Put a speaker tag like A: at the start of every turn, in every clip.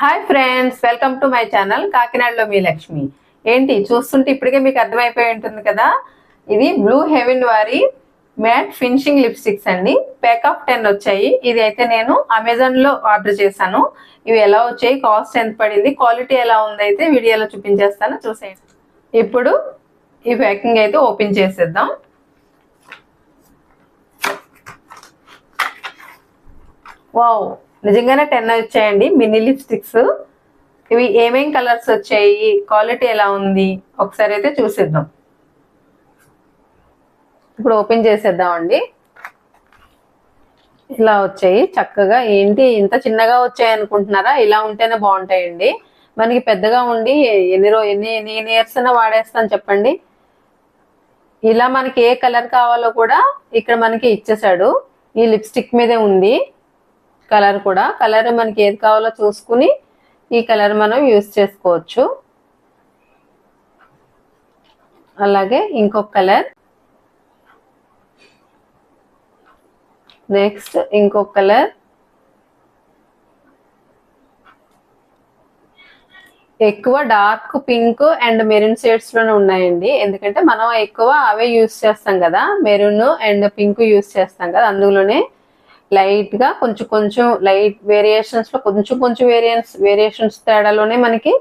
A: Hi friends, welcome to my channel కాకినాడలో మీ లక్ష్మి. ఏంటి చూస్తుంటే ఇప్పటికే మీకు అర్థమైపోయి ఉంటుంది కదా, ఇది బ్లూ హెవెన్ వారి మ్యాట్ ఫినిషింగ్ లిప్స్టిక్స్ అండి. ప్యాక్ ఆఫ్ 10 వచ్చాయి. ఇది అయితే నేను అమెజాన్లో ఆర్డర్ చేశాను. ఇవి ఎలా వచ్చాయి, కాస్ట్ ఎంత పడింది, క్వాలిటీ ఎలా ఉంది అయితే వీడియోలో చూపించేస్తాను, చూసేయండి. ఇప్పుడు ఈ ప్యాకింగ్ అయితే ఓపెన్ చేసేద్దాం. వావ్, నిజంగానే 10 వచ్చాయండి మినీ లిప్స్టిక్స్. ఇవి ఏమేం కలర్స్ వచ్చాయి, క్వాలిటీ ఎలా ఉంది ఒకసారి అయితే చూసేద్దాం. ఇప్పుడు ఓపెన్ చేసేద్దామండి. ఇలా వచ్చాయి చక్కగా. ఏంటి ఇంత చిన్నగా వచ్చాయి అనుకుంటున్నారా? ఇలా ఉంటేనే బాగుంటాయండి. మనకి పెద్దగా ఉండి ఎన్ని ఇయర్స్ అయినా వాడేస్తాను చెప్పండి. ఇలా మనకి ఏ కలర్ కావాలో కూడా ఇక్కడ మనకి ఇచ్చేసాడు. ఈ లిప్స్టిక్ మీదే ఉంది కలర్ కూడా. కలర్ మనకి ఏది కావాలో చూసుకుని ఈ కలర్ మనం యూజ్ చేసుకోవచ్చు. అలాగే ఇంకొక కలర్, నెక్స్ట్ ఇంకొక కలర్, ఎక్కువ dark pink and maroon shades లోనే ఉన్నాయండి. ఎందుకంటే మనం ఎక్కువ అవే యూజ్ చేస్తాం కదా, మెరూన్ అండ్ పింక్ యూజ్ చేస్తాం కదా, అందులోనే లైట్ గా కొంచెం లైట్ వేరియేషన్స్ లో కొంచెం వేరియేషన్స్ తేడాలోనే మనకి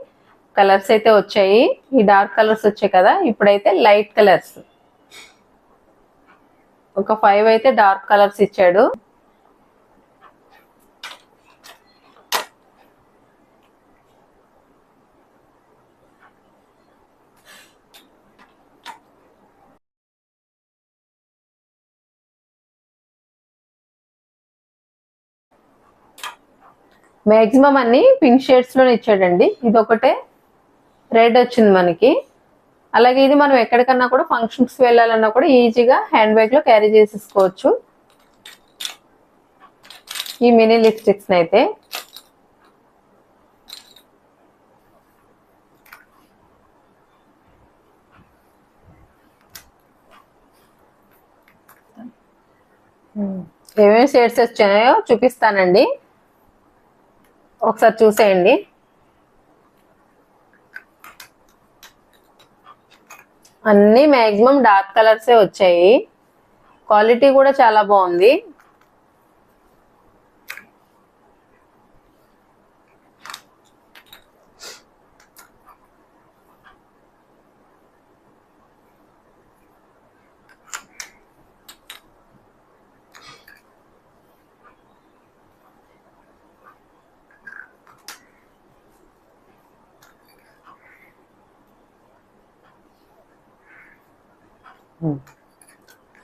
A: కలర్స్ అయితే వచ్చాయి. ఈ డార్క్ కలర్స్ వచ్చాయి కదా, ఇప్పుడైతే లైట్ కలర్స్ ఒక 5 అయితే డార్క్ కలర్స్ ఇచ్చాడు. మాక్సిమం అన్ని పింక్ షేడ్స్ లోనే ఇచ్చాడండి. ఇది ఒకటే రెడ్ వచ్చింది మనకి. అలాగే ఇది మనం ఎక్కడికన్నా కూడా ఫంక్షన్స్ వెళ్ళాలన్నా కూడా ఈజీగా హ్యాండ్ బ్యాగ్ లో క్యారీ చేసేసుకోవచ్చు ఈ మినీ లిప్స్టిక్స్ అయితే. ఏమేమి షేడ్స్ వచ్చాయో చూపిస్తానండి, ఒకసారి చూసేయండి. అన్ని మాక్సిమం డార్క్ కలర్సే వచ్చాయి. క్వాలిటీ కూడా చాలా బాగుంది.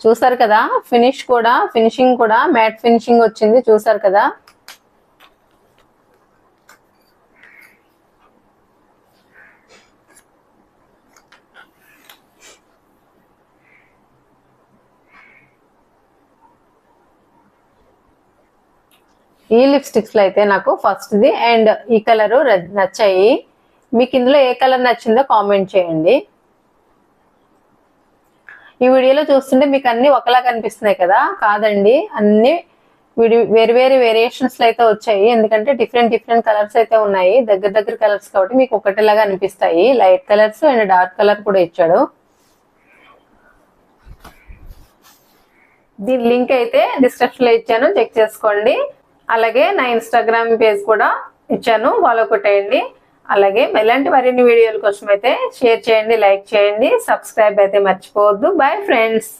A: చూసారు కదా, ఫినిషింగ్ కూడా మ్యాట్ ఫినిషింగ్ వచ్చింది. చూసారు కదా, ఈ లిప్స్టిక్స్ లో అయితే నాకు ఫస్ట్ది అండ్ ఈ కలర్ నచ్చాయి. మీకు ఇందులో ఏ కలర్ నచ్చిందో కామెంట్ చేయండి. ఈ వీడియోలో చూస్తుంటే మీకు అన్ని ఒకలా కనిపిస్తున్నాయి కదా, కాదండి, అన్ని వేరు వేరియేషన్స్ లో అయితే వచ్చాయి. ఎందుకంటే డిఫరెంట్ కలర్స్ అయితే ఉన్నాయి, దగ్గర కలర్స్ కాబట్టి మీకు ఒకటిలాగా అనిపిస్తాయి. Light colours and dark colour కూడా ఇచ్చాడు. దీని లింక్ అయితే డిస్క్రిప్షన్ లో ఇచ్చాను, చెక్ చేసుకోండి. అలాగే నా ఇన్స్టాగ్రామ్ పేజ్ కూడా ఇచ్చాను, ఫాలో కొట్టేయండి. అలాగే ఇలాంటి మరిన్ని వీడియోల కోసం అయితే షేర్ చేయండి, లైక్ చేయండి, సబ్స్క్రైబ్ అయితే మర్చిపోవద్దు. Bye friends.